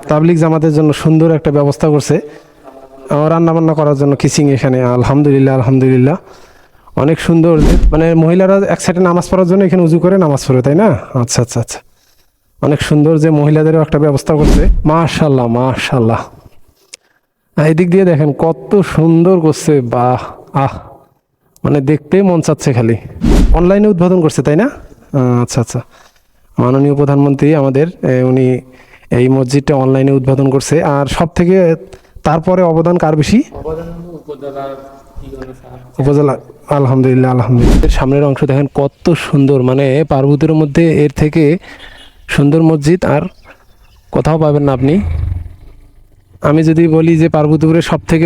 তাবলিগ জামাতের জন্য সুন্দর একটা ব্যবস্থা করছে রান্না বান্না করার জন্য কিচিং এখানে। আলহামদুলিল্লাহ আলহামদুলিল্লাহ, অনেক সুন্দর। মানে মহিলারা এক সাইডে নামাজ পড়ার জন্য এখানে উজু করে নামাজ পড়ে, তাই না? আচ্ছা আচ্ছা আচ্ছা, অনেক সুন্দর যে মহিলাদেরও একটা ব্যবস্থা করছে। মাশাল্লাহ মাশাল্লাহ, এদিক দিয়ে দেখেন কত সুন্দর করছে, বাহ আহ, মানে দেখতেই মন চাচ্ছে খালি। অনলাইনে উদ্বোধন করছে, তাই না? আচ্ছা আচ্ছা, মাননীয় প্রধানমন্ত্রী আমাদের উনি এই মসজিদটা অনলাইনে উদ্বোধন করছে। আর সব থেকে তারপরে অবদান কার বেশি? উপজেলা। আলহামদুলিল্লাহ আলহামদুলিল্লাহ। সামনের অংশ দেখেন কত সুন্দর, মানে পার্বতীর মধ্যে এর থেকে সুন্দর মসজিদ আর কোথাও পাবেন না আপনি। আমি যদি বলি যে পার্বতীপুরের সব থেকে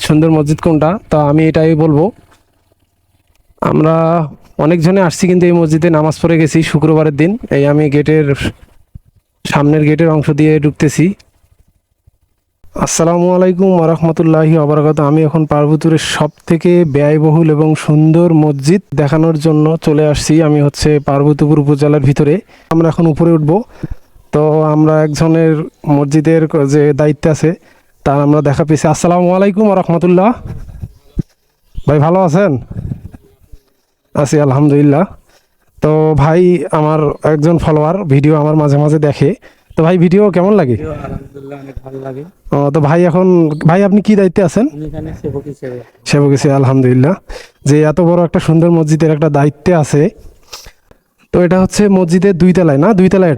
সুন্দর মসজিদ কোনটা, তা আমি এটাই বলবো। আমরা অনেকজনে আসছি কিন্তু এই মসজিদে নামাজ পড়ে গেছি শুক্রবারের দিন। এই আমি সামনের গেটের অংশ দিয়ে ঢুকতেছি। আসসালামু আলাইকুম ওয়া রাহমাতুল্লাহি ওয়া বারাকাতুহু। আমি এখন পার্বতীপুরের সব থেকে ব্যয়বহুল এবং সুন্দর মসজিদ দেখানোর জন্য চলে আসছি। আমি হচ্ছে পার্বতীপুর উপজেলার ভিতরে। আমরা এখন উপরে উঠবো। তো আমরা একজনের মসজিদের যে দায়িত্ব আছে তার আমরা দেখা পেয়েছি। আসসালামু আলাইকুম ওয়া রাহমাতুল্লাহ। ভাই ভালো আছেন? আছি আলহামদুলিল্লাহ। তো ভাই আমার একজন ফলোয়ার, ভিডিও আমার মাঝে মাঝে দেখে। তো ভাই ভিডিও কেমন লাগে? আলহামদুলিল্লাহ অনেক ভালো লাগে। তো ভাই এখন ভাই আপনি কি দায়িত্বে আছেন? আমি এখানে সেবক হিসেবে। সেবক হিসেবে, আলহামদুলিল্লাহ। যে এত বড় একটা সুন্দর মসজিদের একটা দায়িত্বে আছে। তো এটা হচ্ছে মসজিদের 2 তলায়, না 2 তলায়?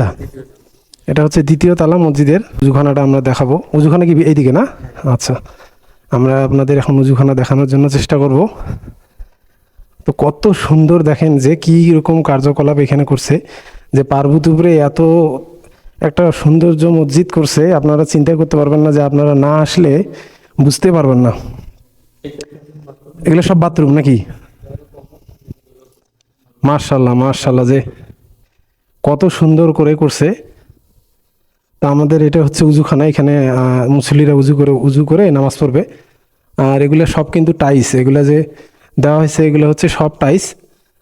এটা হচ্ছে 2য় তলা মসজিদের। উজুখানাটা আমরা দেখাবো। উজুখানা কি এইদিকে, না? আচ্ছা, আমরা আপনাদের এখন উজুখানা দেখানোর জন্য চেষ্টা করব। তো কত সুন্দর দেখেন যে কি রকম কার্যকলাপ এখানে করছে, যে পার্বতীপুরে এত একটা সৌন্দর্য মসজিদ করছে, আপনারা চিন্তা করতে পারবেন না, যে আপনারা না আসলে বুঝতে পারবেন না। এগুলো সব বাথরুম নাকি? মাশাল্লাহ মাশাল্লাহ, যে কত সুন্দর করে করছে। তা আমাদের এটা হচ্ছে উজুখানা। এখানে মুসল্লিরা উজু করে নামাজ পড়বে। আর এগুলো সব কিন্তু টাইস, এগুলো যে দেওয়া হয়েছে এগুলো হচ্ছে সব টাইস।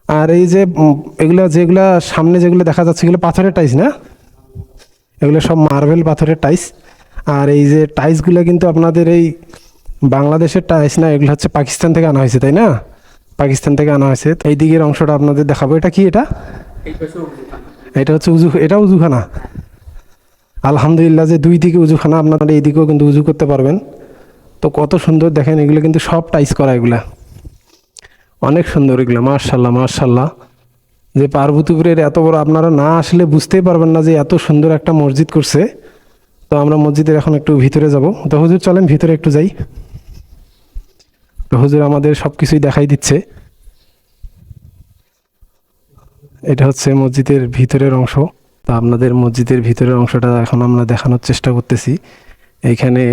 আর এই যে যেগুলা সামনে যেগুলো দেখা যাচ্ছে এগুলো পাথরের টাইস, না? এগুলো সব মার্বেল পাথরের টাইস। আর এই যে টাইসগুলো কিন্তু আপনাদের এই বাংলাদেশের টাইস না, এগুলো হচ্ছে পাকিস্তান থেকে আনা হয়েছে, তাই না? পাকিস্তান থেকে আনা হয়েছে। এই দিকের অংশটা আপনাদের দেখাবো। এটা কি? এটা হচ্ছে এটা উজুখানা। আলহামদুলিল্লাহ, যে 2 দিকে উজুখানা, আপনারা এই দিকেও কিন্তু উজু করতে পারবেন। তো কত সুন্দর দেখেন, এগুলো কিন্তু সব টাইস করা, এগুলা অনেক সুন্দর এগুলো। মাশাল্লাহ মাশাল্লাহ, যে পার্বতীপুরের এত বড়, আপনারা না আসলে বুঝতেই পারবেন না যে এত সুন্দর একটা মসজিদ করছে। তো আমরা মসজিদের এখন একটু ভিতরে যাব। তো হুজুর চলেন ভিতরে একটু যাই। তো হুজুর আমাদের সব কিছুই দেখাই দিচ্ছে। এটা হচ্ছে মসজিদের ভিতরের অংশ। তা আপনাদের মসজিদের ভিতরের অংশটা এখন আমরা দেখানোর চেষ্টা করতেছি। এইখানে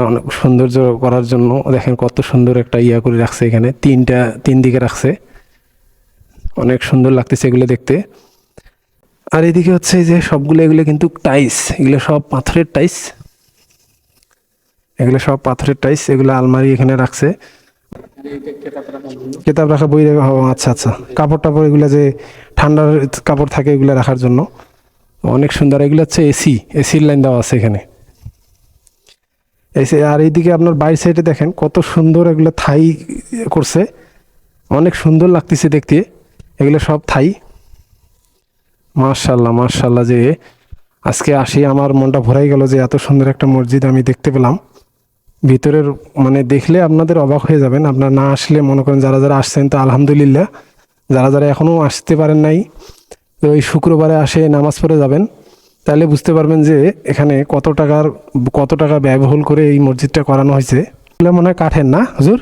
অনেক সৌন্দর্য করার জন্য দেখেন কত সুন্দর একটা করে রাখছে। এখানে 3 দিকে রাখছে, অনেক সুন্দর লাগতেছে এগুলো দেখতে। আর এদিকে হচ্ছে যে এগুলো কিন্তু টাইস, এগুলো সব পাথরের টাইস। এগুলো আলমারি এখানে রাখছে, কেতাব রাখা, বই রাখা। আচ্ছা আচ্ছা, কাপড় টাপড় এগুলো যে ঠান্ডার কাপড় থাকে এগুলো রাখার জন্য অনেক সুন্দর। এগুলো হচ্ছে এসির লাইন দেওয়া আছে এখানে। আর এইদিকে আপনার বাইরের সাইডে দেখেন কত সুন্দর এগুলো থাই করছে, অনেক সুন্দর লাগতেছে দেখতে। এগুলো সব থাই। মাশাল্লাহ মাশাল্লাহ, যে আজকে আসি আমার মনটা ভরাই গেল, যে এত সুন্দর একটা মসজিদ আমি দেখতে পেলাম ভিতরের। মানে দেখলে আপনাদের অবাক হয়ে যাবেন, আপনারা না আসলে মনে করেন। যারা যারা আসছেন তো আলহামদুলিল্লাহ, যারা যারা এখনও আসতে পারেন নাই, তো ওই শুক্রবারে আসে নামাজ পড়ে যাবেন, তাহলে বুঝতে পারবেন যে এখানে কত টাকা ব্যয়বহুল করে এই মসজিদটা করানো হয়েছে। এগুলো মনে হয় কাঠের, না হুজুর?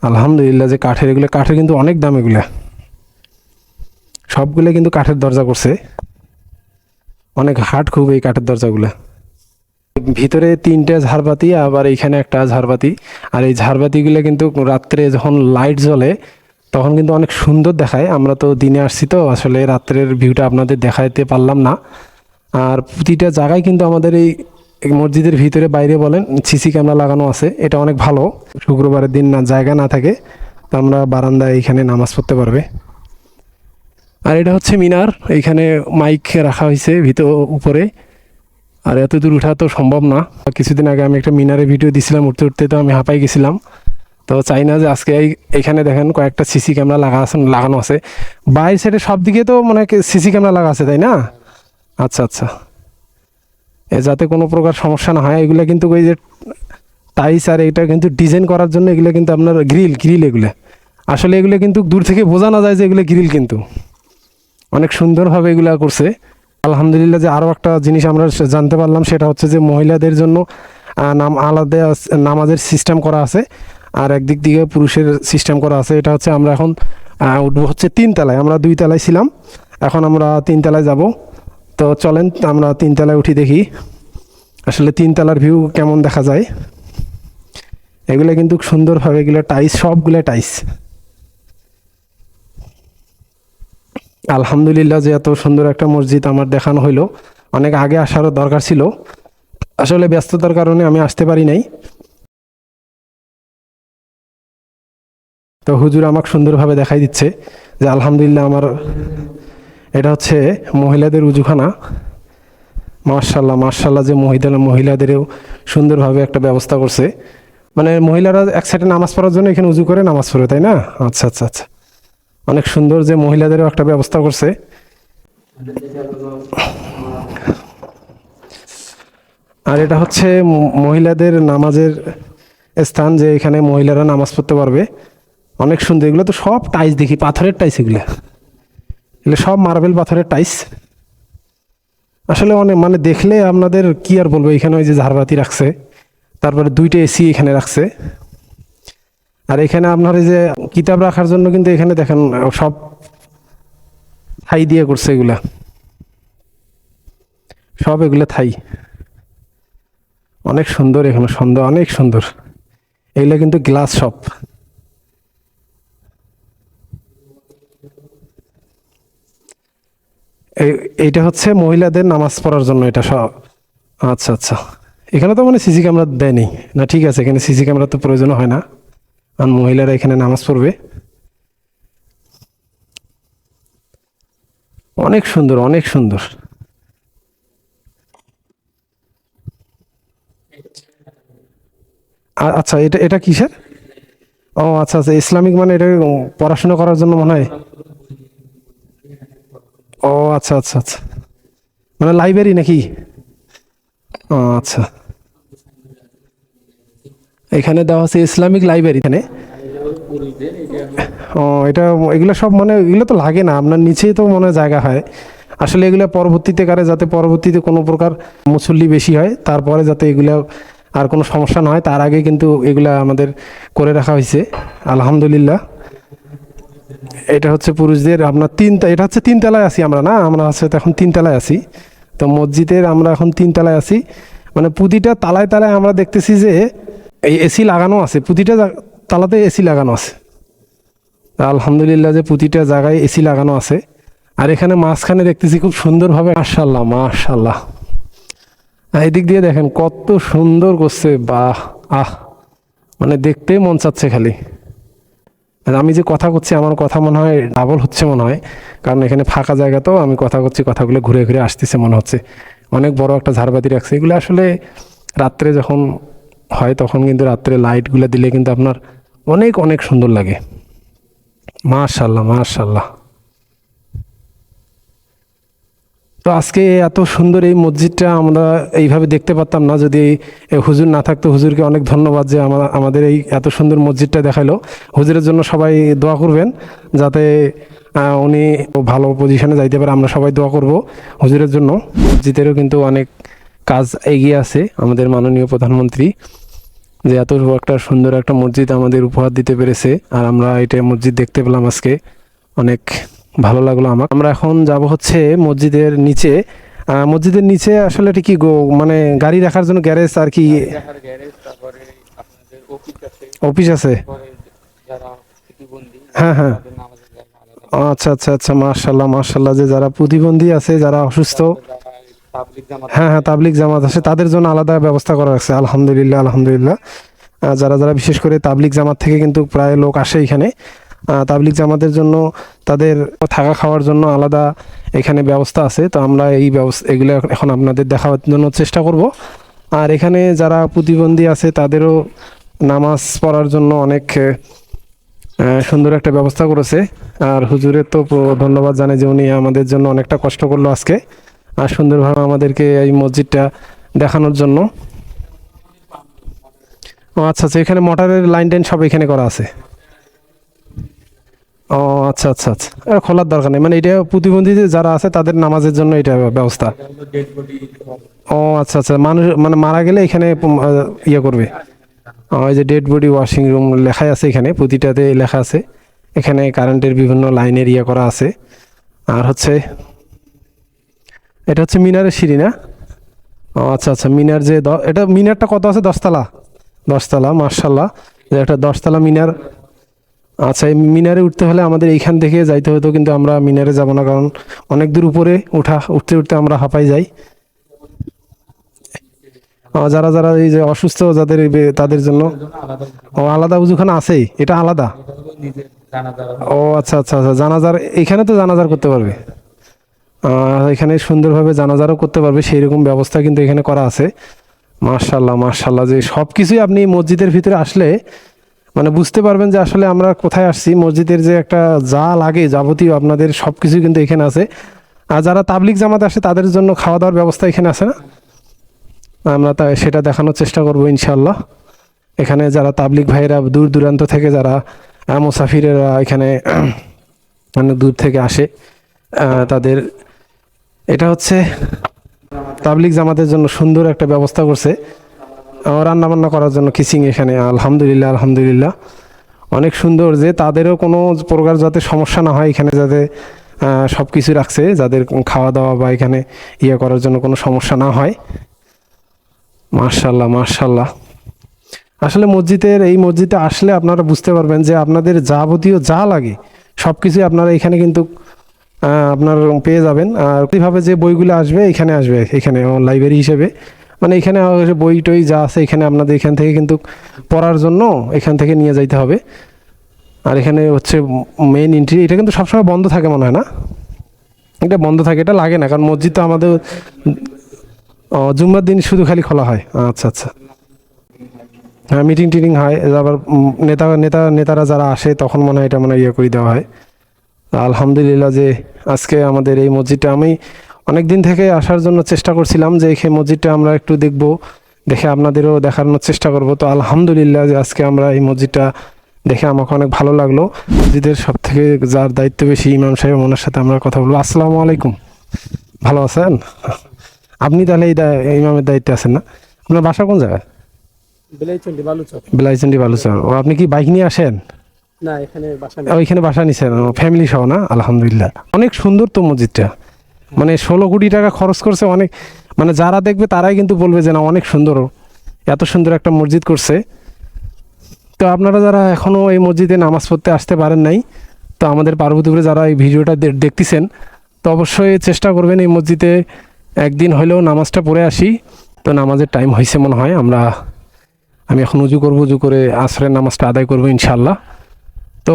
আলহামদুলিল্লাহ, যে কাঠের, এগুলো কাঠের কিন্তু অনেক দাম। এগুলা সবগুলো কিন্তু কাঠের দরজা করছে, অনেক হার্ড খুব এই কাঠের দরজাগুলো। ভিতরে 3টে ঝাড়বাতি, আবার এইখানে একটা ঝাড়বাতি। আর এই ঝাড়বাতিগুলো কিন্তু রাত্রে যখন লাইট জ্বলে তখন কিন্তু অনেক সুন্দর দেখায়। আমরা তো দিনে আসছি, তো আসলে রাত্রের ভিউটা আপনাদের দেখাইতে পারলাম না। আর প্রতিটা জায়গায় কিন্তু আমাদের এই মসজিদের ভিতরে বাইরে বলেন সিসি ক্যামেরা লাগানো আছে। এটা অনেক ভালো। শুক্রবারের দিন জায়গা না থাকে, তো আমরা বারান্দায় এইখানে নামাজ পড়তে পারবে। আর এটা হচ্ছে মিনার, এইখানে মাইক রাখা হয়েছে উপরে। আর এত দূর ওঠা তো সম্ভব না। কিছুদিন আগে আমি একটা মিনারে ভিডিও দিছিলাম, উঠতে উঠতে তো আমি হাঁপাই গেছিলাম। তো চাই না যে আজকে এইখানে দেখেন কয়েকটা সিসি ক্যামেরা লাগানো আছে বাইরে সাইডে, সব দিকে তো মানে সিসি ক্যামেরা লাগা আছে, তাই না? আচ্ছা আচ্ছা, যাতে কোনো প্রকার সমস্যা না হয়। এগুলো কিন্তু ওই যে টাইস আর এটা কিন্তু ডিজাইন করার জন্য, এগুলো কিন্তু আপনার গ্রিল এগুলো আসলে এগুলো কিন্তু দূর থেকে বোঝা না যায় যে এগুলো গ্রিল, কিন্তু অনেক সুন্দরভাবে এগুলো করছে। আলহামদুলিল্লাহ যে আরও একটা জিনিস আমরা জানতে পারলাম, সেটা হচ্ছে যে মহিলাদের জন্য আলাদা নামাজের সিস্টেম করা আছে, আর একদিক দিকে পুরুষের সিস্টেম করা আছে। এটা হচ্ছে আমরা এখন উঠবো হচ্ছে 3 তলায়, আমরা 2 তলায় ছিলাম, এখন আমরা 3 তলায় যাব। তো চলেন আমরা 3 তলায় উঠি, দেখি আসলে 3 তলার ভিউ কেমন দেখা যায়। এগুলো কিন্তু সুন্দরভাবে, এগুলো টাইস, সবগুলো টাইস। আলহামদুলিল্লাহ যে এত সুন্দর একটা মসজিদ আমার দেখানো হইলো। অনেক আগে আসারও দরকার ছিল, আসলে ব্যস্ততার কারণে আমি আসতে পারি নাই। তো হুজুর আমাকে সুন্দরভাবে দেখাই দিচ্ছে যে আলহামদুলিল্লাহ আমার এটা হচ্ছে মহিলাদের উজুখানা। মাশাল্লাহ মাশাল্লাহ, যে মহিলাদেরও সুন্দরভাবে একটা ব্যবস্থা করছে। মানে মহিলারা এক সাইডে নামাজ পড়ার জন্য এখানে উজু করে নামাজ পড়ে, তাই না? আচ্ছা আচ্ছা আচ্ছা, অনেক সুন্দর যে মহিলাদেরও একটা ব্যবস্থা করছে। আর এটা হচ্ছে মহিলাদের নামাজের স্থান, যে এখানে মহিলারা নামাজ পড়তে পারবে। অনেক সুন্দর, এগুলো তো সব টাইস, দেখি পাথরের টাইস, এগুলো সব মার্বেল পাথরের টাইস। আসলে অনেক মানে দেখলে আপনাদের কি আর বলবো। এখানে ওই যে ঝাড়বাতি রাখছে, তারপরে 2টা এসি এখানে রাখছে। আর এখানে আপনার এই যে কিতাব রাখার জন্য কিন্তু এখানে দেখেন সব থাই দিয়ে করছে, এগুলা সব এগুলো থাই। অনেক সুন্দর, এখানে সুন্দর, অনেক সুন্দর। এগুলো কিন্তু গ্লাস সব। এইটা হচ্ছে মহিলাদের নামাজ পড়ার জন্য এটা সব। আচ্ছা আচ্ছা, এখানে তো মানে সিসি ক্যামেরা দেয়নি না, ঠিক আছে, এখানে সিসি ক্যামেরা তো প্রয়োজন হয় না, আর মহিলারা এখানে নামাজ পড়বে। অনেক সুন্দর, অনেক সুন্দর। আচ্ছা, এটা এটা কিসের? ও আচ্ছা আচ্ছা, ইসলামিক মানে এটা পড়াশোনা করার জন্য মনে হয়। ও আচ্ছা আচ্ছা আচ্ছা, মানে লাইব্রেরি নাকি? ও আচ্ছা, এখানে দেওয়া আছে ইসলামিক লাইব্রেরি এখানে। ও এটা, এগুলো সব মানে এগুলো তো লাগে না, আপনার নিচেই তো মনে হয় জায়গা হয়। আসলে এগুলো পরবর্তীতে কারে, যাতে পরবর্তীতে কোনো প্রকার মুসল্লি বেশি হয়, তারপরে যাতে এগুলো আর কোনো সমস্যা না হয়, তার আগে কিন্তু এগুলা আমাদের করে রাখা হয়েছে আলহামদুলিল্লাহ। এটা হচ্ছে পুরুষদের আপনার এটা হচ্ছে 3 তলায় আছি আমরা, না আমরা আছে এখন 3 তলায় আছি। তো মসজিদের আমরা এখন 3 তলায় আছি, মানে প্রতিটা তালায় তালায় আমরা দেখতেছি যে এই এসি লাগানো আছে, প্রতিটা তালাতে এসি লাগানো আছে। আলহামদুলিল্লাহ যে প্রতিটা জায়গায় এসি লাগানো আছে। আর এখানে মাঝখানে দেখতেছি খুব সুন্দরভাবে, মাশাল্লাহ মাশাল্লাহ, এদিক দিয়ে দেখেন কত সুন্দর করছে, বাহ আহ, মানে দেখতে মন চাচ্ছে খালি। আর আমি যে কথা করছি, আমার কথা মনে হয় ডাবল হচ্ছে মনে হয়, কারণ এখানে ফাঁকা জায়গা, তো আমি কথা করছি, কথাগুলো ঘুরে ঘুরে আসতেছে মনে হচ্ছে। অনেক বড় একটা ঝাড়বাতি রাখছে, এগুলো আসলে রাত্রে যখন হয় তখন কিন্তু রাত্রে লাইটগুলো দিলে কিন্তু আপনার অনেক অনেক সুন্দর লাগে। মাশাল্লাহ মাশাল্লাহ। তো আজকে এত সুন্দর এই মসজিদটা আমরা এইভাবে দেখতে পারতাম না যদি এই হুজুর না থাকতো। হুজুরকে অনেক ধন্যবাদ যে আমাদের এই এত সুন্দর মসজিদটা দেখাইলো। হুজুরের জন্য সবাই দোয়া করবেন, যাতে উনি ভালো পজিশনে যাইতে পারে। আমরা সবাই দোয়া করব হুজুরের জন্য। মসজিদেরও কিন্তু অনেক কাজ এগিয়ে আছে আমাদের মাননীয় প্রধানমন্ত্রী, যে এত একটা সুন্দর একটা মসজিদ আমাদের উপহার দিতে পেরেছে। আর আমরা এটা মসজিদ দেখতে পেলাম আজকে, অনেক ভালো লাগলো আমার। আমরা এখন যাব হচ্ছে মসজিদের নিচে। মসজিদের নিচে আসলে এটা কি মানে গাড়ি রাখার জন্য গ্যারেজ আর কি? অফিস আছে। হ্যাঁ হ্যাঁ, আচ্ছা আচ্ছা আচ্ছা, মাশাল্লাহ মাশাল্লাহ, যে যারা প্রতিবন্ধী আছে, যারা অসুস্থ, হ্যাঁ হ্যাঁ তাবলিগ জামাত আছে, তাদের জন্য আলাদা ব্যবস্থা করা আছে। আলহামদুলিল্লাহ আলহামদুলিল্লাহ। যারা যারা বিশেষ করে তাবলিগ জামাত থেকে কিন্তু প্রায় লোক আসে এখানে। তাবলিগ জামাতের জন্য তাদের থাকা খাওয়ার জন্য আলাদা এখানে ব্যবস্থা আছে। তো আমরা এই ব্যবস্থা এগুলো এখন আপনাদের দেখার জন্য চেষ্টা করব। আর এখানে যারা প্রতিবন্ধী আছে তাদেরও নামাজ পড়ার জন্য অনেক সুন্দর একটা ব্যবস্থা করেছে। আর হুজুরের তো ধন্যবাদ জানাই যে উনি আমাদের জন্য অনেকটা কষ্ট করলো আজকে আর সুন্দরভাবে আমাদেরকে এই মসজিদটা দেখানোর জন্য। ও আচ্ছা আচ্ছা, এখানে মোটরের লাইন টাইন সব এখানে করা আছে। ও আচ্ছা আচ্ছা আচ্ছা, খোলার দরকার নেই, মানে এটা প্রতিবন্ধী যারা আছে তাদের নামাজের জন্য এটা ব্যবস্থা। ও আচ্ছা আচ্ছা, মানুষ মানে মারা গেলে এখানে ইয়ে করবে। ওই যে ডেড বডি ওয়াশিং রুম লেখাই আছে, এখানে প্রতিটাতে লেখা আছে। এখানে কারেন্টের বিভিন্ন লাইনের ইয়ে করা আছে। আর হচ্ছে এটা হচ্ছে মিনারের সিঁড়ি না? ও আচ্ছা আচ্ছা, মিনার যে এটা মিনারটা কত আছে? 10তলা? 10তলা, মার্শাল্লাহ, একটা 10তলা মিনার। আচ্ছা, এই মিনারে উঠতে হলে আমাদের এইখান থেকে যাইতে হতো, কিন্তু আমরা মিনারে যাব না, কারণ অনেক দূর উপরে উঠতে উঠতে আমরা হাঁপাই যাই। যারা যারা এই যে অসুস্থ যাদের তাদের জন্য আলাদা উজুখানা আছেই, এটা আলাদা। ও আচ্ছা আচ্ছা আচ্ছা, জানাজার এখানে তো জানাজার করতে পারবে, এখানে সুন্দরভাবে জানাজারও করতে পারবে, সেই রকম ব্যবস্থা কিন্তু এখানে করা আছে। মাশাল্লাহ মাশাল্লাহ, যে সব কিছুই আপনি মসজিদের ভিতরে আসলে মানে বুঝতে পারবেন যে আসলে আমরা কোথায় আসছি। মসজিদের যে একটা যা লাগে যাবতীয় আপনাদের সব কিছুই কিন্তু এখানে আছে। আর যারা তাবলিগ জামাত আসে তাদের জন্য খাওয়া দাওয়ার ব্যবস্থা এখানে আছে না? আমরা সেটা দেখানোর চেষ্টা করবো ইনশাল্লাহ। এখানে যারা তাবলিগ ভাইরা দূর দূরান্ত থেকে যারা মুসাফিরেরা এখানে মানে দূর থেকে আসে, তাদের এটা হচ্ছে তাবলিগ জামাতের জন্য সুন্দর একটা ব্যবস্থা করছে রান্না বান্না করার জন্য কিচিং এখানে। আলহামদুলিল্লাহ আলহামদুলিল্লাহ, অনেক সুন্দর, যে তাদেরও কোনো প্রকার যাতে সমস্যা না হয় এখানে, যাতে সব কিছু রাখছে যাদের খাওয়া দাওয়া বা এখানে ইয়ে করার জন্য কোনো সমস্যা না হয়। মার্শাল্লাহ মার্শাল্লাহ, আসলে এই মসজিদে আসলে আপনারা বুঝতে পারবেন যে আপনাদের যাবতীয় যা লাগে সব কিছুই আপনারা এখানে কিন্তু আপনার পেয়ে যাবেন। আর কীভাবে যে বইগুলো আসবে এখানে লাইব্রেরি হিসেবে, মানে এখানে বই টই যা আছে এখানে আপনাদের এখান থেকে কিন্তু পড়ার জন্য এখান থেকে নিয়ে যাইতে হবে। আর এখানে হচ্ছে মেইন এন্ট্রি, এটা কিন্তু সবসময় বন্ধ থাকে মনে হয় না? এটা বন্ধ থাকে, এটা লাগে না, কারণ মসজিদ তো আমাদের জুম্মার দিন শুধু খালি খোলা হয়। আচ্ছা আচ্ছা, হ্যাঁ, মিটিং টিটিং হয়, আবার নেতারা যারা আসে তখন মনে হয় এটা ইয়ে করে দেওয়া হয়। আলহামদুলিল্লাহ, যে আজকে আমাদের এই মসজিদটা আমি অনেক দিন থেকে আসার জন্য চেষ্টা করছিলাম, যে এই মসজিদটা আমরা একটু দেখে আপনাদেরও দেখানোর চেষ্টা করব। তো আলহামদুলিল্লাহ, যে আজকে আমরা এই মসজিদটা দেখে আমাকে অনেক ভালো লাগলো। মসজিদের সব থেকে যার দায়িত্ব বেশি ইমাম সাহেব, ওনার সাথে আমরা কথা বলবো। আসসালামু আলাইকুম, ভালো আছেন? আপনি তাহলে এই ইমামের দায়িত্বে আছেন না? আপনার বাসা কোন জায়গায়? বিলাইচন্ডি বালুচর। ও, আপনি কি বাইক নিয়ে আসেন? না, এখানে বাসা ওইখানে বাসা নিছেন ফ্যামিলি সহ না? আলহামদুলিল্লাহ, অনেক সুন্দর তো মসজিদটা, মানে 16 কোটি টাকা খরচ করছে। অনেক, মানে যারা দেখবে তারাই কিন্তু বলবে যে না অনেক সুন্দর, এত সুন্দর একটা মসজিদ করছে। তো আপনারা যারা এখনও এই মসজিদে নামাজ পড়তে আসতে পারেন নাই, তো আমাদের পার্বতীপুরে যারা এই ভিডিওটা দেখতেছেন, তো অবশ্যই চেষ্টা করবেন এই মসজিদে একদিন হলেও নামাজটা পড়ে আসি। তো নামাজের টাইম হয়েছে মনে হয়, আমি এখন উজু করে আসরের নামাজটা আদায় করবো ইনশাল্লাহ। তো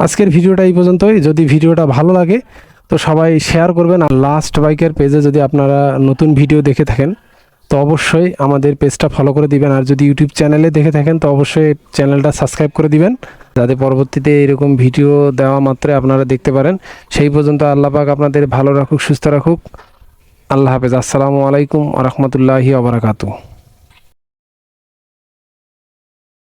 আজকের ভিডিওটা এই পর্যন্তই। যদি ভিডিওটা ভালো লাগে তো সবাই শেয়ার করবেন। আর লাস্ট বাইকের পেজে যদি আপনারা নতুন ভিডিও দেখে থাকেন তো অবশ্যই আমাদের পেজটা ফলো করে দিবেন। আর যদি ইউটিউব চ্যানেলে দেখে থাকেন তো অবশ্যই চ্যানেলটা সাবস্ক্রাইব করে দিবেন, যাতে পরবর্তীতে এরকম ভিডিও দেওয়া মাত্রই আপনারা দেখতে পারেন। সেই পর্যন্ত আল্লাহ পাক আপনাদের ভালো রাখুক, সুস্থ রাখুক। আল্লাহ হাফেজ। আসসালামু আলাইকুম ওয়া রাহমাতুল্লাহি ওয়া বারাকাতুহু।